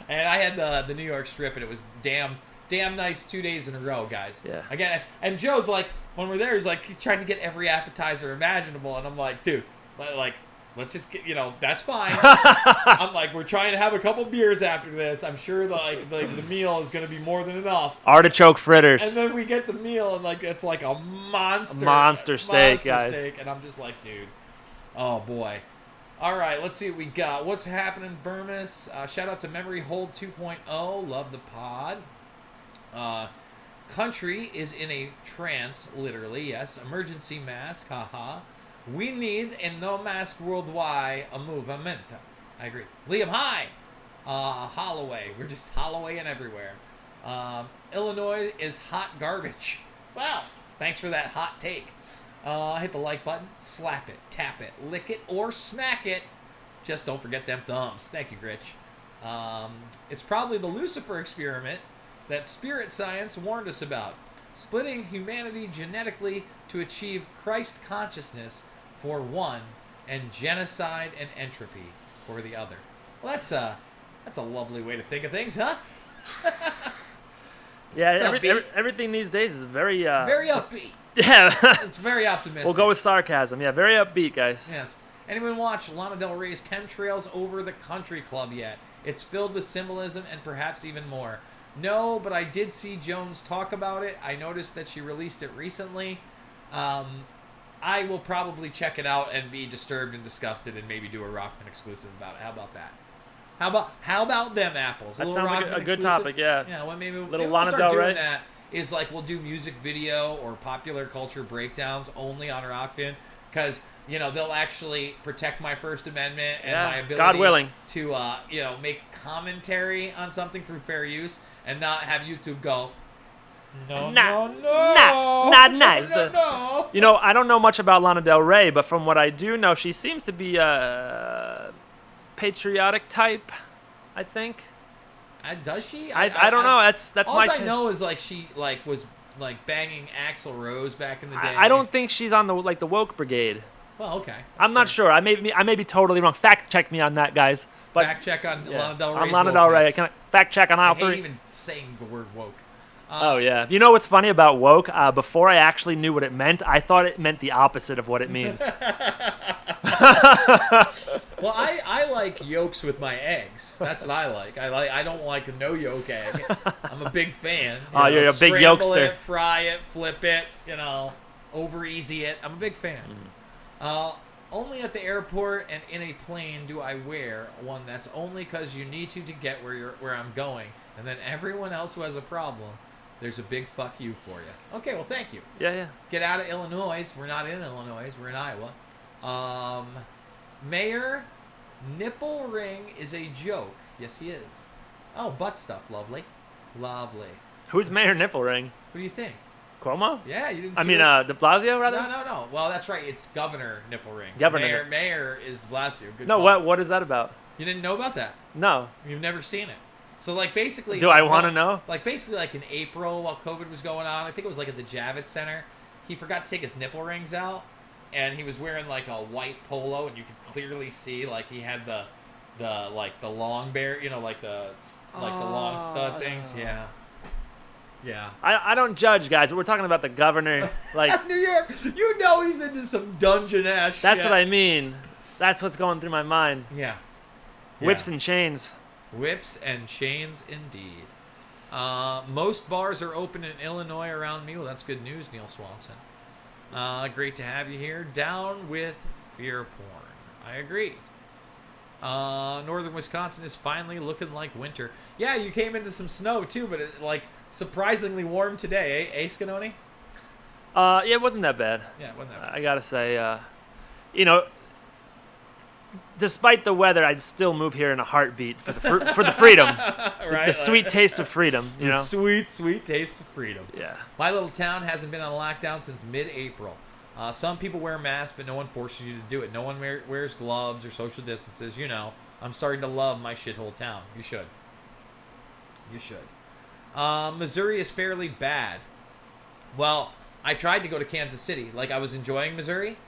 And I had the New York strip, and it was damn nice 2 days in a row, guys. Yeah. Again, and Joe's like, when we're there, he's trying to get every appetizer imaginable, and I'm like, dude, let's just get, that's fine. I'm like, we're trying to have a couple beers after this. I'm sure the meal is going to be more than enough. Artichoke fritters. And then we get the meal, and it's like a monster steak, guys. And I'm just like, dude, oh boy. All right, let's see what we got. What's happening in Burmis? Shout out to Memory Hold 2.0. Love the pod. Country is in a trance, literally, yes. Emergency mask, haha. We need a no mask worldwide a movement. I agree. Liam High. Holloway. We're just Hollowaying everywhere. Illinois is hot garbage. Wow. Thanks for that hot take. Hit the like button. Slap it. Tap it. Lick it. Or smack it. Just don't forget them thumbs. Thank you, Gritch. It's probably the Lucifer Experiment that spirit science warned us about. Splitting humanity genetically to achieve Christ consciousness for one, and genocide and entropy for the other. Well, that's a lovely way to think of things, huh? Yeah, everything these days is very upbeat. Yeah. It's very optimistic. We'll go with sarcasm. Yeah, very upbeat, guys. Yes. Anyone watch Lana Del Rey's Chemtrails Over the Country Club yet? It's filled with symbolism and perhaps even more. No, but I did see Jones talk about it. I noticed that she released it recently. I will probably check it out and be disturbed and disgusted and maybe do a Rockfin exclusive about it. How about that? How about them apples? That sounds like a good topic, yeah. Yeah, well, maybe Lana we'll start Del Rey. doing that. Is we'll do music video or popular culture breakdowns only on Rockfin, because they'll actually protect my First Amendment and my ability, God willing, to make commentary on something through fair use and not have YouTube go, no, not nice. No. I don't know much about Lana Del Rey, but from what I do know, she seems to be a patriotic type, I think. Does she? I don't know. That's all my. I know is she was banging Axl Rose back in the day. I don't think she's on the woke brigade. Well, okay. I'm not sure. I may be totally wrong. Fact check me on that, guys. But, fact check on Lana Del Rey. On Lana Del Rey. Can I fact check on all three? I hate even saying the word woke. Oh, yeah. You know what's funny about woke? Before I actually knew what it meant, I thought it meant the opposite of what it means. Well, I like yolks with my eggs. That's what I like. I don't like a no yolk egg. I'm a big fan. You're a big scramble yolkster. It, fry it, flip it, over easy it. I'm a big fan. Only at the airport and in a plane do I wear one that's only because you need to get where I'm going. And then everyone else who has a problem, there's a big fuck you for you. Okay, well, thank you. Yeah. Get out of Illinois. We're not in Illinois. We're in Iowa. Mayor, nipple ring is a joke. Yes, he is. Oh, butt stuff. Lovely. Lovely. Who's Mayor Nipple Ring? Who do you think? Cuomo? Yeah, you didn't see I mean, this? De Blasio, rather? No. Well, that's right. It's Governor Nipple Rings. Governor. Mayor is De Blasio. Good No, call. what is that about? You didn't know about that? No. You've never seen it. So, like, basically... Do I want to know? Like, basically, like, in April, while COVID was going on, I think it was, like, at the Javits Center, he forgot to take his nipple rings out, and he was wearing, like, a white polo, and you could clearly see, like, he had the long bear, you know, like the long stud things. Yeah. Yeah. I don't judge, guys. We're talking about the governor. Like New York, you know he's into some dungeon-ass shit. That's what I mean. That's what's going through my mind. Yeah. Whips and chains. Whips and chains, indeed. Most bars are open in Illinois around me. Well, that's good news, Neil Swanson. Great to have you here. Down with fear porn. I agree. Northern Wisconsin is finally looking like winter. Yeah, you came into some snow too, but surprisingly warm today, eh, Scanoni? Yeah, it wasn't that bad. Yeah, it wasn't that bad. I gotta say, despite the weather, I'd still move here in a heartbeat for the freedom, Right, the sweet taste of freedom. You know, sweet, sweet taste of freedom. Yeah. My little town hasn't been on lockdown since mid-April. Some people wear masks, but no one forces you to do it. No one wears gloves or social distances. You know, I'm starting to love my shithole town. You should. You should. Missouri is fairly bad. Well, I tried to go to Kansas City. Like, I was enjoying Missouri,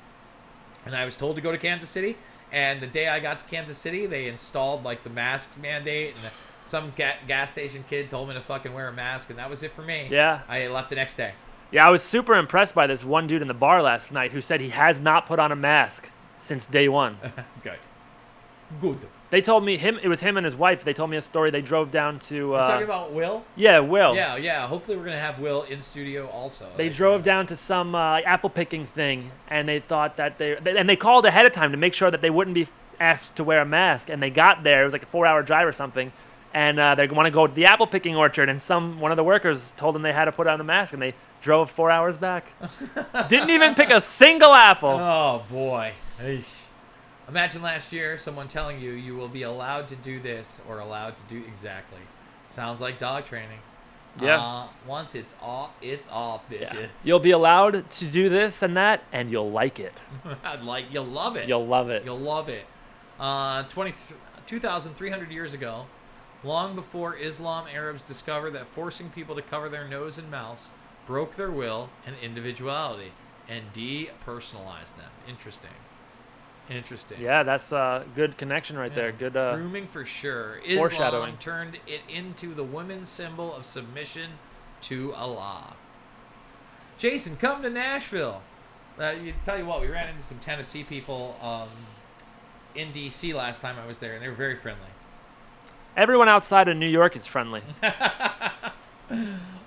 and I was told to go to Kansas City. And the day I got to Kansas City, they installed, like, the mask mandate, and some gas station kid told me to fucking wear a mask, and that was it for me. Yeah. I left the next day. Yeah, I was super impressed by this one dude in the bar last night who said he has not put on a mask since day one. Good. They told me it was him and his wife. They told me a story. They drove down to. You're talking about Will? Yeah, Will. Yeah. Hopefully, we're gonna have Will in studio also. They drove down to some apple picking thing, and they thought that they called ahead of time to make sure that they wouldn't be asked to wear a mask. And they got there. It was like a 4-hour drive or something, and they want to go to the apple picking orchard. And one of the workers told them they had to put on a mask, and they drove 4 hours back. Didn't even pick a single apple. Oh boy. Eesh. Imagine last year someone telling you will be allowed to do this or allowed to do exactly. Sounds like dog training. Yeah. Once it's off, bitches. Yeah. You'll be allowed to do this and that, and you'll like it. You'll love it. You'll love it. You'll love it. 2,300 years ago, long before Islam, Arabs discovered that forcing people to cover their nose and mouths broke their will and individuality and depersonalized them. Interesting. Yeah, that's a good connection right there. Good grooming for sure. Islam foreshadowing. turned it into the women's symbol of submission to Allah. Jason, come to Nashville. Tell you what, we ran into some Tennessee people in D.C. last time I was there, and they were very friendly. Everyone outside of New York is friendly.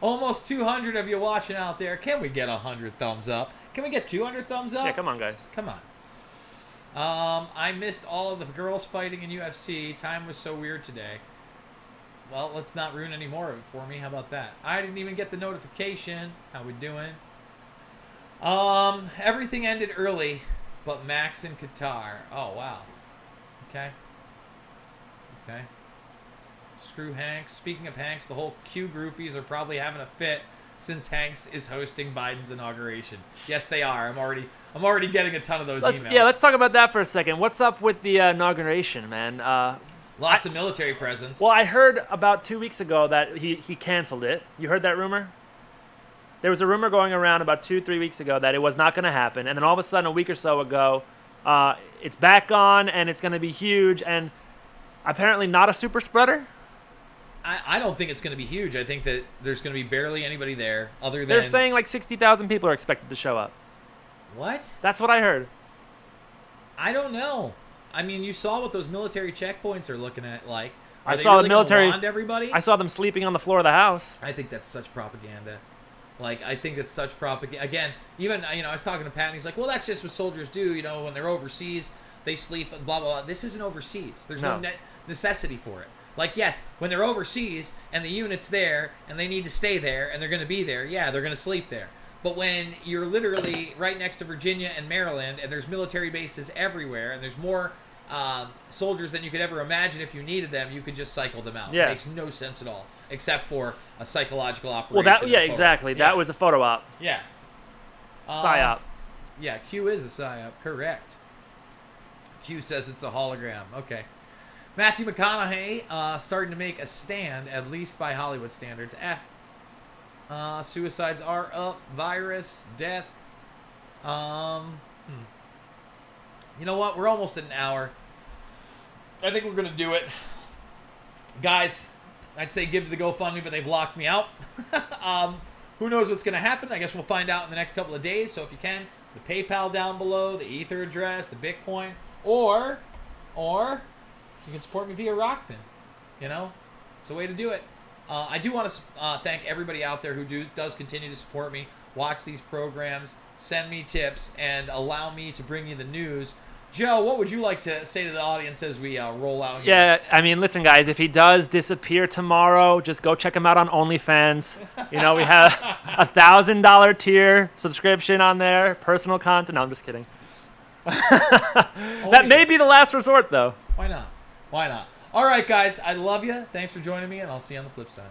Almost 200 of you watching out there. Can we get 100 thumbs up? Can we get 200 thumbs up? Yeah, come on, guys. Come on. I missed all of the girls fighting in UFC. Time was so weird today. Well, let's not ruin any more of it for me. How about that? I didn't even get the notification. How we doing? Everything ended early, but Max in Qatar. Oh, wow. Okay. Screw Hanks. Speaking of Hanks, the whole Q groupies are probably having a fit since Hanks is hosting Biden's inauguration. Yes, they are. I'm already getting a ton of those emails. Yeah, let's talk about that for a second. What's up with the inauguration, man? Lots of military presence. Well, I heard about 2 weeks ago that he canceled it. You heard that rumor? There was a rumor going around about 2-3 weeks ago that it was not going to happen, and then all of a sudden, a week or so ago, it's back on, and it's going to be huge, and apparently not a super spreader. I don't think it's going to be huge. I think that there's going to be barely anybody there other than... They're saying like 60,000 people are expected to show up. What? That's what I heard. I don't know. I mean, you saw what those military checkpoints are looking at like. Are I they saw really the military. gonna wand everybody? I saw them sleeping on the floor of the house. I think that's such propaganda. Like, I think it's such propaganda. Again, even, I was talking to Pat, and he's like, well, that's just what soldiers do. When they're overseas, they sleep, blah, blah, blah. This isn't overseas. There's no necessity for it. Like, yes, when they're overseas and the unit's there and they need to stay there and they're going to be there, yeah, they're going to sleep there. But when you're literally right next to Virginia and Maryland and there's military bases everywhere and there's more soldiers than you could ever imagine if you needed them. You could just cycle them out. Yeah. It makes no sense at all, except for a psychological operation. Well, that and yeah, photo op. exactly. Yeah. That was a photo op. Yeah. PsyOp. Yeah, Q is a PsyOp. Correct. Q says it's a hologram. Okay. Matthew McConaughey starting to make a stand, at least by Hollywood standards. Suicides are up. Virus. Death. You know what? We're almost at an hour. I think we're going to do it. Guys, I'd say give to the GoFundMe, but they've locked me out. Who knows what's going to happen? I guess we'll find out in the next couple of days. So if you can, the PayPal down below, the Ether address, the Bitcoin, or you can support me via Rockfin. You know, it's a way to do it. I do want to thank everybody out there who does continue to support me, watch these programs, send me tips, and allow me to bring you the news. Joe, what would you like to say to the audience as we roll out here? Yeah, I mean, listen, guys, if he does disappear tomorrow, just go check him out on OnlyFans. You know, we have a $1,000 tier subscription on there, personal content. No, I'm just kidding. That may be the last resort, though. Why not? Why not? All right, guys, I love you. Thanks for joining me, and I'll see you on the flip side.